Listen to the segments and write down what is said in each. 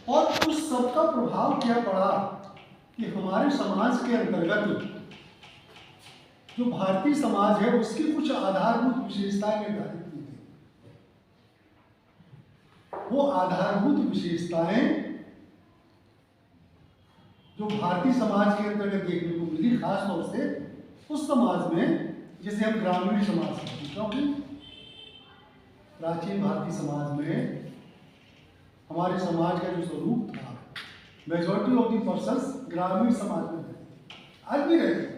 और उस सब का प्रभाव क्या पड़ा कि हमारे समाज के अंतर्गत जो भारतीय समाज है उसकी कुछ आधारभूत विशेषताएं निर्धारित की गई। वो आधारभूत विशेषताएं जो भारतीय समाज के अंतर्गत देखने को मिली, खास तौर से उस समाज में जिसे हम ग्रामीण समाज कहते हैं, क्योंकि प्राचीन भारतीय समाज में हमारे समाज का जो स्वरूप था, मेजॉरिटी ऑफ दी पर्सन्स ग्रामीण समाज में रहते, आज भी रहते हैं।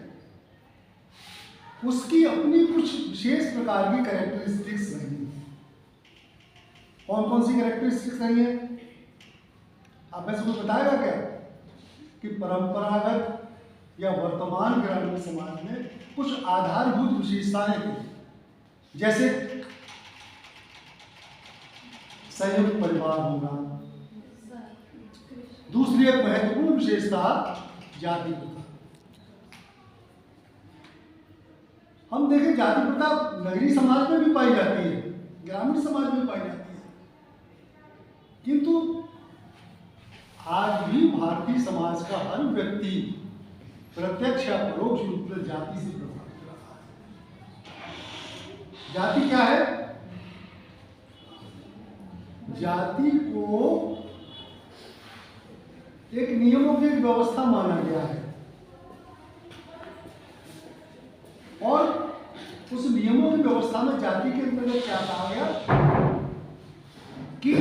उसकी अपनी कुछ विशेष प्रकार की कैरेक्टरिस्टिक्स रही हैं। कौन कौन सी कैरेक्टरिस्टिक्स रही हैं? आप में से कोई बताएगा क्या कि परंपरागत या वर्तमान ग्रामीण समाज में कुछ आधारभूत विशेषताएं थी, जैसे संयुक्त परिवार होना। दूसरी एक महत्वपूर्ण विशेषता जाति प्रथा। हम देखें जाति प्रथा नगरीय समाज में भी पाई जाती है, ग्रामीण समाज में पाई जाती है, किंतु आज भी भारतीय समाज का हर व्यक्ति प्रत्यक्ष या परोक्ष रूप से जाति से प्रभावित रहा है। जाति क्या है? जाति को एक नियमों की व्यवस्था माना गया है और उस नियमों की व्यवस्था में जाति के अंतर्गत क्या कहा गया कि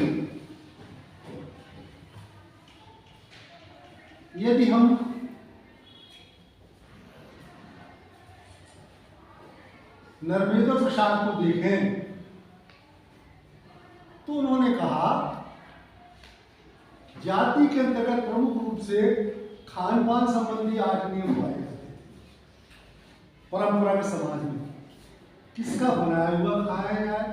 यदि हम नर्मदा प्रसाद को देखें तो उन्होंने कहा जाति के अंतर्गत प्रमुख रूप से खान पान संबंधी 8 नियम पाए जाते थे परंपरागत समाज में। किसका बनाया हुआ खाया जाए,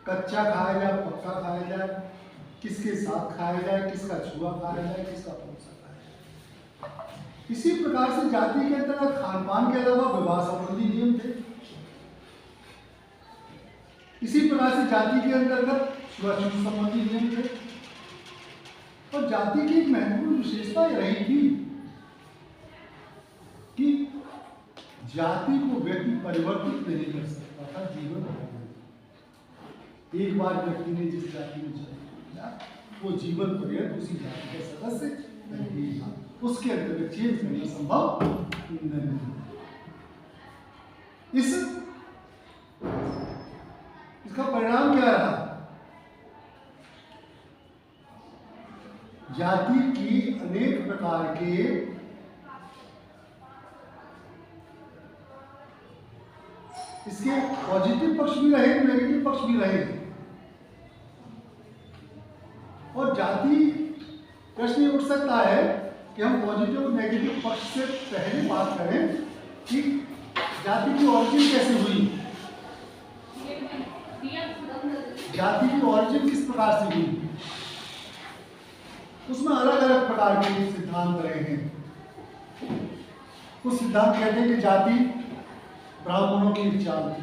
कच्चा खाया जाए, पक्का खाया जाए, किसके साथ खाया जाए, किसका छुआ खाया जाए, किसका परोसा खाया जाए। इसी प्रकार से जाति के अंतर्गत खान पान के अलावा विवाह संबंधी नियम थे। इसी प्रकार से जाति के अंतर्गत छुआछूत संबंधी नियम थे और जाति की एक महत्वपूर्ण विशेषता यह रही थी कि जाति को व्यक्ति परिवर्तित नहीं कर सकता था जीवन भर। एक बार व्यक्ति ने जिस जाति में जन्म लिया वो जीवन पर्यंत उसी जाति का सदस्य रहेगा, उसके अंतर्गत चेंज करना संभव नहीं। इसका परिणाम क्या रहा? जाति की अनेक प्रकार के इसके पॉजिटिव पक्ष भी रहे, नेगेटिव पक्ष भी रहे। और जाति प्रश्न ये उठ सकता है कि हम पॉजिटिव और नेगेटिव पक्ष से पहले बात करें कि जाति की ऑरिजिन कैसे हुई, जाति की ऑरिजिन किस प्रकार से हुई। उसमें अलग अलग प्रकार के सिद्धांत रहे हैं। कुछ सिद्धांत कहते हैं कि जाति ब्राह्मणों की एक चाल थी।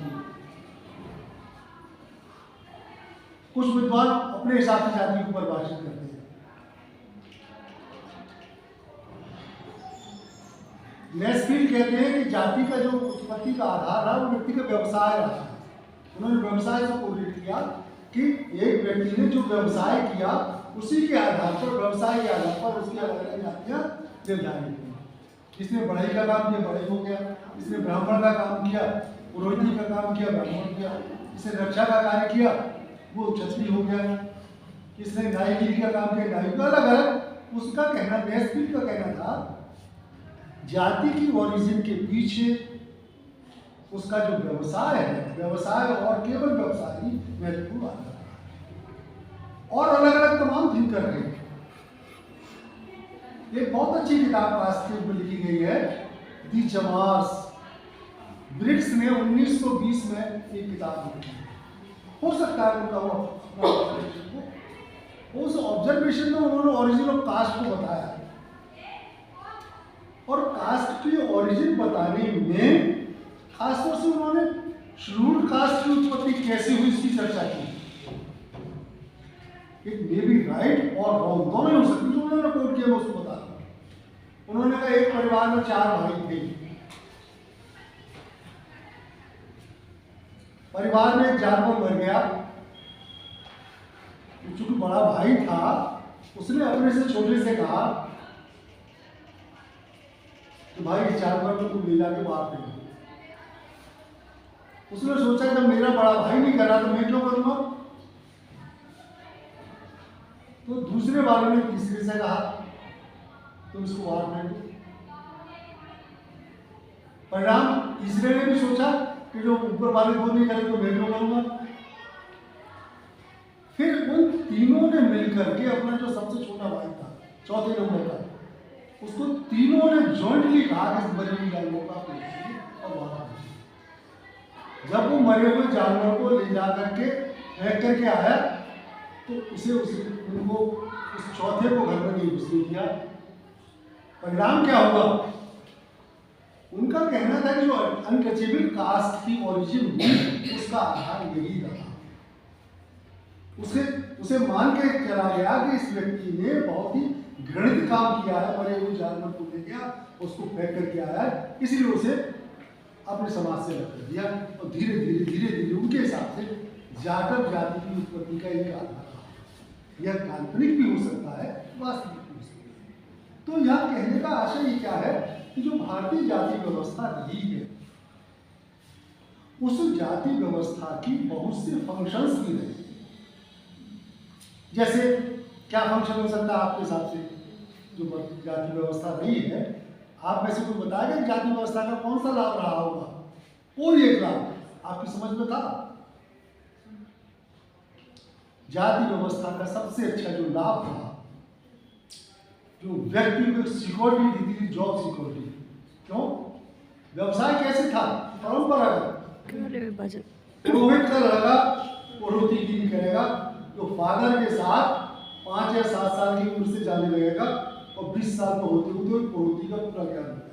कुछ विद्वान अपने हिसाब से जाति को परिभाषित करते हैं। नेस्फील्ड कहते हैं कि जाति का जो उत्पत्ति का आधार रहा वो व्यक्ति का व्यवसाय रहा। उन्होंने व्यवसाय से कोरिलेट किया कि एक व्यक्ति ने जो व्यवसाय किया उसी के आधार पर, व्यवसाय के आधार पर उसकी अलग अलग जातियां निर्धारित हुई। इसने बढ़ई का काम किया, बढ़ई हो गया। इसने ब्राह्मण का काम किया, पुरोहिती का काम किया, ब्राह्मण किया। इसने रक्षा का कार्य किया, वो क्षत्रिय हो गया। इसने न्यायगिरी का काम किया, न्याय। अलग अलग उसका कहना, नेस्फील्ड का कहना था जाति की ओरिजिन के पीछे उसका जो व्यवसाय है, व्यवसाय और केवल व्यवसाय ही महत्वपूर्ण आता है। और अलग अलग तमाम थिंकर रहे हैं। एक बहुत अच्छी किताब पास्कल में लिखी गई है, दी चमार्स। ब्रिक्स ने 1920 में एक किताब लिखी। हो सकता है उनका वो उस ऑब्जर्वेशन में उन्होंने ओरिजिन ऑफ कास्ट को बताया और कास्ट की ओरिजिन बताने में खासतौर से उन्होंने शेड्यूल्ड कास्ट की उत्पत्ति कैसे हुई इसकी चर्चा की। इट मे बी राइट और रॉन्ग, दोनों मैं उसको बता रहा हूँ। उन्होंने कहा एक परिवार में 4 भाई थे। परिवार में एक जानवर मर गया। चूंकि बड़ा भाई था, उसने अपने से छोटे से कहा कि भाई इस जानवर को तुम ले जाके मार दे। उसने सोचा जब मेरा बड़ा भाई नहीं कर रहा तो मैं क्यों करूंगा। तो दूसरे वाले ने तीसरे से कहा तुम इसको मार दे। परिणाम तीसरे ने भी सोचा कि जो ऊपर वाले दो नहीं करे तो मैं क्यों करूंगा। फिर उन तीनों ने मिलकर के अपना जो सबसे छोटा भाई था, चौथे नंबर का, उसको तीनों ने जॉइंटली कहा कि मरे हुए जानवर को आप ले जाइए और मारा। जब वो मरे हुए जानवर को ले जा करके फेंक करके आया तो उनको उस चौथे को घर में नहीं घुसने दिया। परिणाम क्या हुआ? उनका कहना था कि जो अनटचेबल कास्ट की ओरिजिन हुई उसका आधार यही रहा। उसे मान के चला गया कि इस व्यक्ति ने बहुत ही घृणित काम किया है, मरे हुए जानवर को ले गया उसको फेंक करके आया है, इसलिए उसे अपने समाज से अलग कर दिया। और धीरे धीरे उनके हिसाब से जाटव जाति की उत्पत्ति का एक आधार रहा। यह काल्पनिक भी हो सकता है, वास्तविक भी हो सकता है। तो यह कहने का आशय क्या है कि जो भारतीय जाति व्यवस्था रही है, उस जाति व्यवस्था की बहुत से फंक्शंस भी रहे। जैसे क्या फंक्शन हो सकता है आपके हिसाब से जो जाति व्यवस्था रही है? आप में से कोई बताएगा कि जाति व्यवस्था का कौन सा लाभ रहा होगा? कोई एक लाभ आपकी समझ में था? जाति व्यवस्था का सबसे अच्छा जो लाभ था, जो व्यक्ति को सिक्योरिटी दी थी, जॉब सिक्योरिटी। क्यों? व्यवसाय कैसे था? परंपरागत। पुरोहित का लड़का पुरोहिती गिरी करेगा, जो फादर के साथ 5 या 7 साल की उम्र से जाने लगेगा और 20 साल का होते हुए पुरोहिती का पूरा ज्ञान हो जाएगा।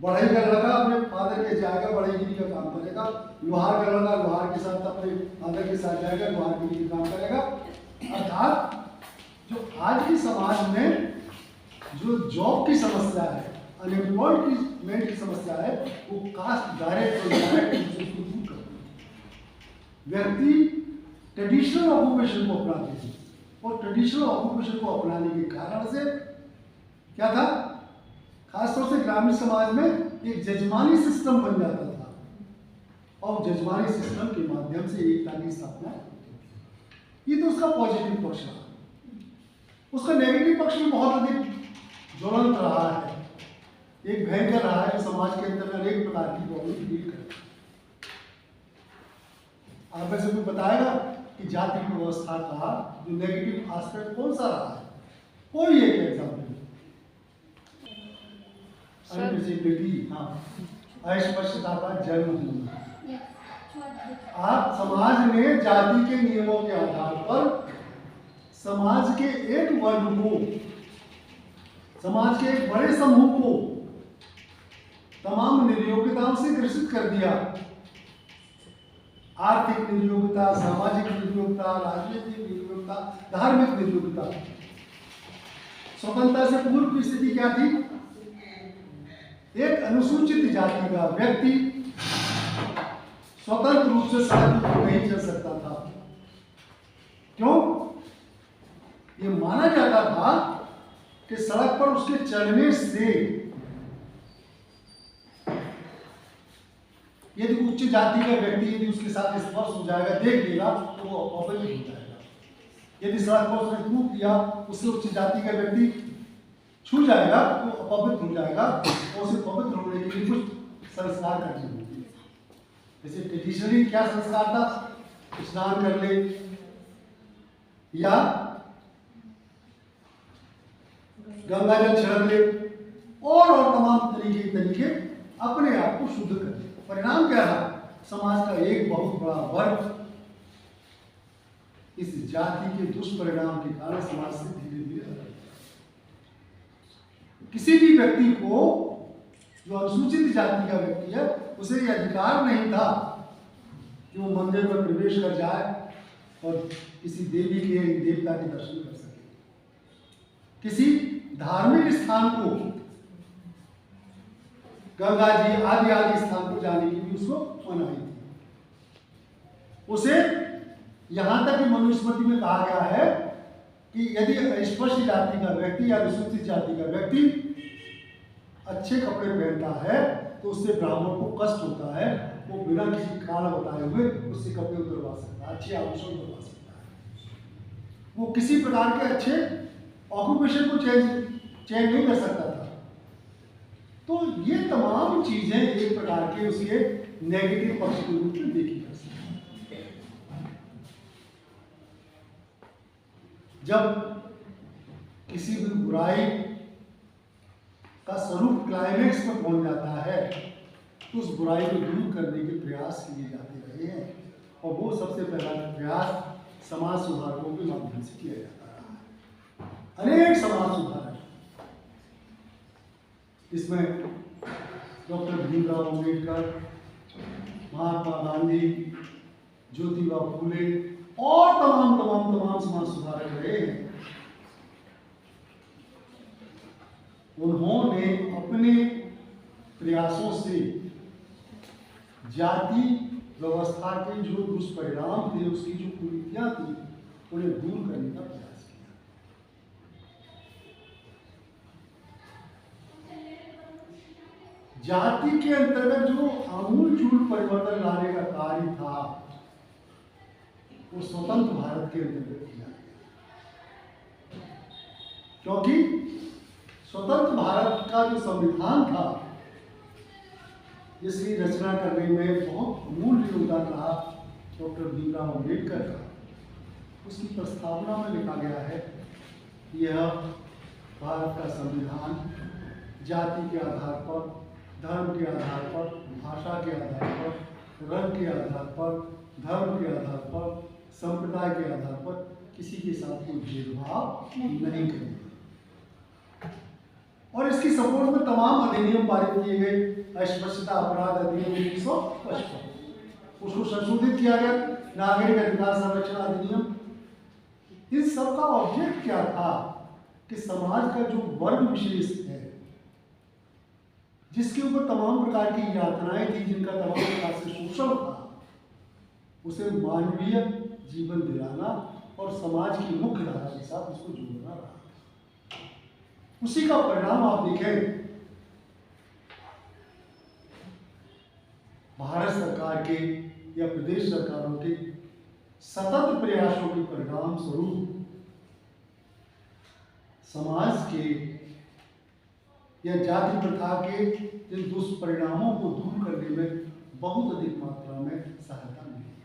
बढ़ई का लड़का अपने फादर के जाएगा, बढ़ईगिरी का काम करेगा। लोहार का लड़का लोहार के साथ अपने फादर के साथ जाएगा, लोहारगिरी का काम करेगा। अर्थात जो आज की समाज में जो जॉब की समस्या है, अनएम्प्लॉयमेंट की समस्या है, वो कास्ट डायरेक्ट और इनडायरेक्ट उसको दूर करती है। व्यक्ति ट्रेडिशनल ऑक्यूपेशन को अपनाते थे और ट्रेडिशनल ऑक्यूपेशन को अपनाने के कारण से क्या था, खासतौर से ग्रामीण समाज में एक जजमानी सिस्टम बन जाता था और जजमानी सिस्टम के माध्यम से एकता की स्थापना। ये तो उसका पॉजिटिव पक्ष रहा। उसका नेगेटिव पक्ष भी बहुत अधिक ज्वलंत रहा है, एक भयंकर रहा है, जो समाज के अंदर अनेक प्रकार की प्रॉब्लम डील करता है। आप में से कोई बताएगा कि जाति व्यवस्था का जो नेगेटिव एस्पेक्ट कौन सा रहा है? कोई एक एग्जाम्पल। अनटचेबिलिटी, हाँ, अस्पष्टता का जन्म होना। आप समाज में जाति के नियमों के आधार पर समाज के एक वर्ग को, समाज के एक बड़े समूह को तमाम निर्योग्यताओं से ग्रसित कर दिया। आर्थिक निर्योग्यता, सामाजिक निर्योग्यता, राजनीतिक निर्योग्यता, धार्मिक निर्योग्यता। स्वतंत्रता से पूर्व की स्थिति क्या थी? एक अनुसूचित जाति का व्यक्ति स्वतंत्र रूप से सड़क पर नहीं चल सकता था। क्यों? ये माना जाता था कि सड़क पर उसके चलने से यदि उच्च जाति का व्यक्ति यदि उसके साथ स्पर्श हो जाएगा, देख लेगा, तो वो अपवित्र हो जाएगा। यदि सड़क पर उसने थूक दिया, उससे उच्च जाति का व्यक्ति छू जाएगा तो अपवित्र हो जाएगा और उसे पवित्र होने के लिए कुछ संस्कार करने होंगे। जैसे ट्रेडिशनली क्या संस्कार था? स्नान कर ले या गंगा जल छिड़क ले और तमाम तरीके अपने आप को शुद्ध कर ले। परिणाम क्या रहा? समाज का एक बहुत बड़ा वर्ग इस जाति के दुष्परिणाम के कारण समाज से धीरे धीरे अलग। किसी भी व्यक्ति को, जो अनुसूचित जाति का व्यक्ति है, उसे यह अधिकार नहीं था कि वो मंदिर में प्रवेश कर जाए और किसी देवी के देवता के दर्शन कर सके, किसी धार्मिक स्थान को, गंगा जी आदि आदि स्थान को जाने की भी उसको मनाही थी। उसे यहां तक कि मनुस्मृति में कहा गया है कि यदि अस्पृश्य जाति का व्यक्ति या अनुसूचित जाति का व्यक्ति अच्छे कपड़े पहनता है तो उससे ब्राह्मण को कष्ट होता है, वो बिना किसी कारण बताए हुए उससे कपड़े उतरवा सकता है, अच्छे आभूषण उतरवा सकता है। वो किसी प्रकार के अच्छे ऑक्यूपेशन को चेंज नहीं कर सकता था। तो ये तमाम चीजें एक प्रकार के उसके नेगेटिव पक्ष के रूप में देखी जा सकती हैं। जब किसी भी बुराई का स्वरूप क्लाइमेक्स पर पहुंच जाता है तो उस बुराई को दूर करने के प्रयास किए जाते रहे हैं, और वो सबसे पहला प्रयास समाज सुधारकों के माध्यम से किया जाता रहा है। अनेक समाज सुधारक, इसमें डॉक्टर भीमराव अम्बेडकर, महात्मा गांधी, ज्योतिबा फूले और तमाम समाज सुधारक रहे हैं। उन्होंने अपने प्रयासों से जाति व्यवस्था के जो दुष्परिणाम थे, उसकी जो कुरीतियां थी, उन्हें दूर करने का प्रयास किया। जाति के अंतर्गत जो आमूलचूल परिवर्तन लाने का कार्य था वो स्वतंत्र भारत के अंतर्गत किया गया, क्योंकि स्वतंत्र भारत का जो संविधान था जिसकी रचना करने में बहुत अमूल्य योगदान रहा डॉक्टर भीमराव अम्बेडकर का, उसकी प्रस्तावना में लिखा गया है यह भारत का संविधान जाति के आधार पर, धर्म के आधार पर, भाषा के आधार पर, रंग के आधार पर, धर्म के आधार पर, संप्रदाय के आधार पर किसी के साथ कोई भेदभाव नहीं करेगा। और इसकी सपोर्ट में तमाम अधिनियम पारित किए गए। अस्पृश्यता अपराध अधिनियम 1955, उसको संशोधित किया गया, नागरिक अधिकार संरक्षण अधिनियम। इन सब का ऑब्जेक्ट क्या था कि समाज का जो वर्ग विशेष है, जिसके ऊपर तमाम प्रकार की यातनाएं थी, जिनका तमाम प्रकार से शोषण था, उसे मानवीय जीवन दिलाना और समाज की मुख्य धारा के साथ उसको जोड़ना रहा। उसी का परिणाम आप देखें, भारत सरकार के या प्रदेश सरकारों के सतत प्रयासों के परिणाम स्वरूप समाज के या जाति प्रथा के जिन दुष्परिणामों को दूर करने में बहुत अधिक मात्रा में सहायता मिली है।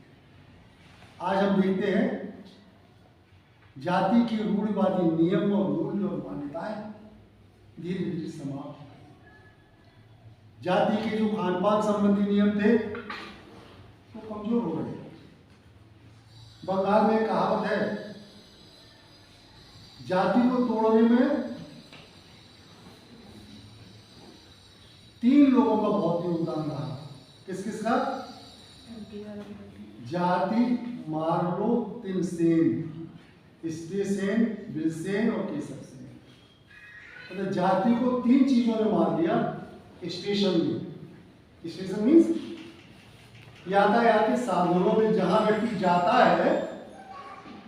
आज हम देखते हैं जाति के रूढ़िवादी नियम और मूल्य और मान्यताएं धीरे धीरे समाप्त हो गई। जाति के जो खान पान संबंधी नियम थे वो कमजोर हो गए। बंगाल में कहावत है, जाति को तोड़ने में 3 लोगों का बहुत योगदान रहा। किस किस का? जाति, मार्लो, तिनसेन, स्टेसेन, बिलसेन और केसर सेन। मतलब जाति को 3 चीजों ने मार दिया। स्टेशन में, स्टेशन मीन्स यातायात के साधनों में जहां व्यक्ति जाता है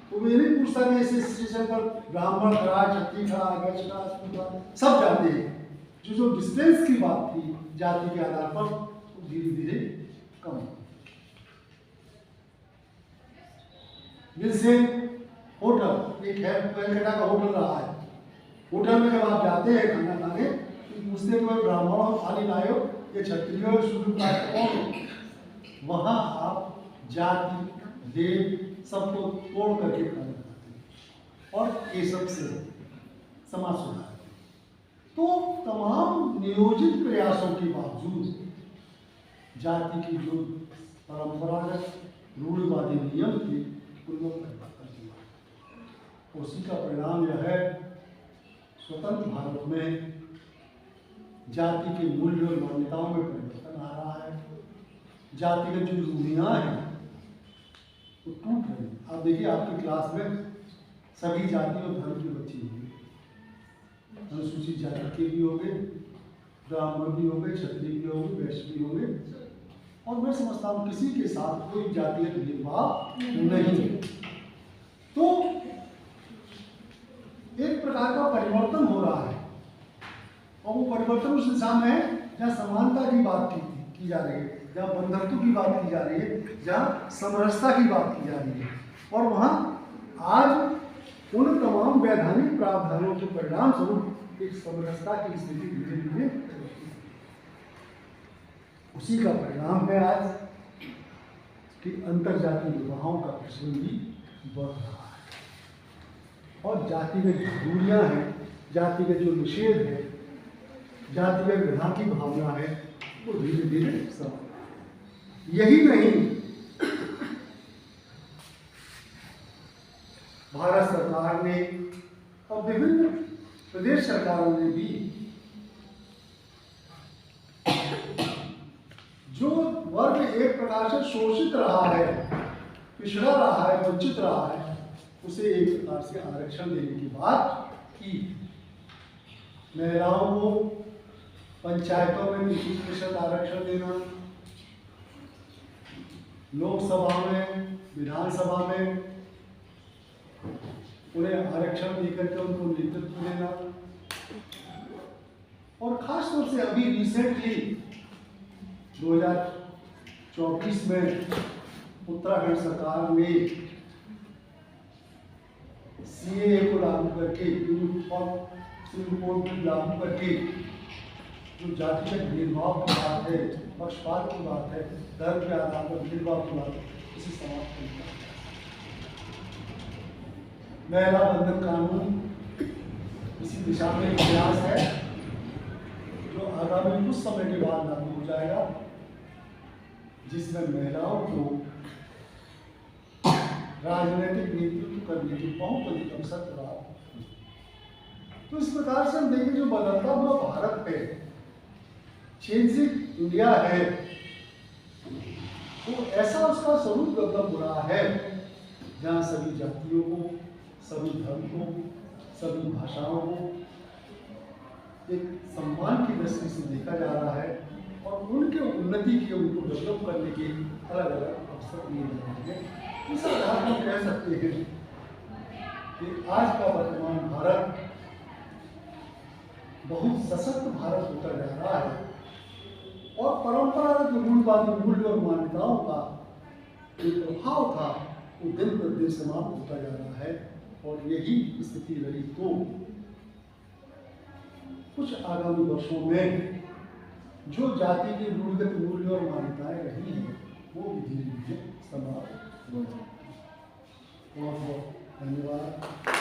तो वो ये नहीं पूछता कि इस स्टेशन पर ब्राह्मण खड़ा, क्षत्रिय खड़ा, वैश्य खड़ा, सब जाते हैं। जो डिस्टेंस की बात थी जाति के आधार पर, वो धीरे धीरे कम हो। बिलसेन होटल एक है, कलकत्ता का होटल रहा है। होटल में जब आप जाते हैं खाना खाने तो पूछते कि ब्राह्मण हो, थाली लायो, ये क्षत्रिय हो, शूद्र कौन? वहां आप जाति, देव सबको तोड़ करके खाना खाते हैं और ये सबसे समाज सुधार। तो तमाम नियोजित प्रयासों के बावजूद जाति की जो परंपरागत रूढ़िवादी नियम थे उनको परिवर्तन किया। उसी का परिणाम यह है, स्वतंत्र भारत में जाति के मूल्य और मान्यताओं में परिवर्तन आ रहा है। जातिगत जो रूढ़ियाँ हैं वो टूट रही है। आप देखिए आपकी क्लास में सभी जाति और धर्म की बच्ची होंगी, लड़के भी होंगे, ब्राह्मण भी होंगे, क्षत्रिय भी होंगे, वैश्य भी होंगे, और मैं समझता हूँ किसी के साथ कोई जातीय भेदभाव नहीं। तो एक प्रकार का परिवर्तन हो रहा है, और वो परिवर्तन उस दिशा में है जहाँ समानता की बात की जा रही है, जहाँ बंधुत्व की बात की जा रही है, जहाँ समरसता की बात की जा रही है। और वहाँ आज उन तमाम वैधानिक प्रावधानों के परिणाम स्वरूप एक समरसता की स्थिति धीरे धीरे उसी का परिणाम है आज कि अंतरजातीय विवाहों का प्रचलन भी बढ़ रहा है, और जातिगत दूरियां हैं, जातिगत जो निषेध है, जातिगत विधान की भावना है, वो धीरे धीरे सब। यही नहीं, भारत सरकार ने और विभिन्न प्रदेश सरकारों ने भी जो वर्ग एक प्रकार से शोषित रहा है, पिछड़ा रहा है, वंचित रहा है, उसे एक प्रकार से आरक्षण देने की बात की। महिलाओं को पंचायतों में 30% आरक्षण देना, लोकसभा में, विधानसभा में उन्हें आरक्षण देकर के उनको नेतृत्व देना, और खास तौर से अभी रिसेंटली 2024 में उत्तराखंड सरकार ने सीएए को लागू करके, सुप्रीम कोर्ट में लागू करके जो जातिगत भेदभाव की बात है, पक्षपात की बात है, धर्म के आधार पर भेदभाव की बात है, इसे समाप्त कर दिया। महिला बंधन कानून इसी दिशा में एक प्रयास है जो आगामी कुछ समय के बाद लागू हो जाएगा, जिसमें महिलाओं को राजनीतिक नेतृत्व करने की बहुत अधिक अवसर प्राप्त। तो इस प्रकार से हम देखें जो बदलता हुआ भारत है, चेंजिंग इंडिया है, तो ऐसा उसका स्वरूप डेवलप हो रहा है जहाँ सभी जातियों को, सभी धर्म को, सभी भाषाओं को एक सम्मान की दृष्टि से देखा जा रहा है, और उनके उन्नति के, उनको डेवलप करने के अलग अलग अवसर दिए जा रहे हैं। इस आधार पर कह सकते हैं कि आज का वर्तमान भारत बहुत सशक्त भारत होता जा रहा है, और परंपरागत मूलवादी मूल्य और मान्यताओं का जो प्रभाव था वो दिन प्रतिदिन समाप्त होता जा रहा है, और यही स्थिति रही तो कुछ आगामी वर्षों में जो जाति के मूलगत मूल्य और मान्यताएं रही हैं वो भी धीरे धीरे समाप्त हो जाएंगी। बहुत बहुत धन्यवाद।